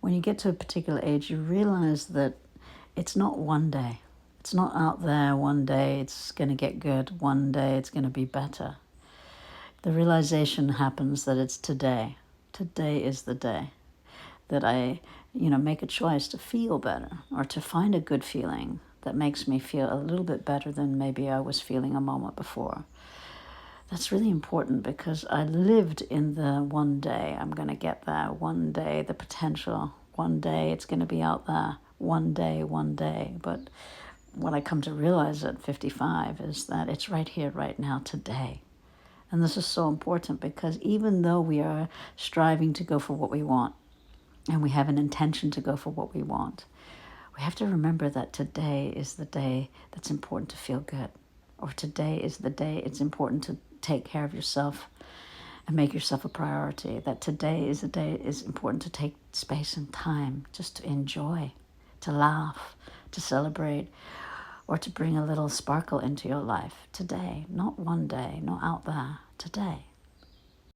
when you get to a particular age, you realize that it's not one day. It's not out there one day it's going to get good, one day it's going to be better. The realization happens that it's today. Today is the day that I, make a choice to feel better or to find a good feeling that makes me feel a little bit better than maybe I was feeling a moment before. That's really important because I lived in the one day I'm going to get there, one day the potential, one day it's going to be out there, one day. But what I come to realize at 55 is that it's right here, right now, today. And this is so important because even though we are striving to go for what we want and we have an intention to go for what we want, we have to remember that today is the day that's important to feel good. Or today is the day it's important to take care of yourself and make yourself a priority. That today is the day it's important to take space and time just to enjoy, to laugh, to celebrate, or to bring a little sparkle into your life today, not one day, not out there, today.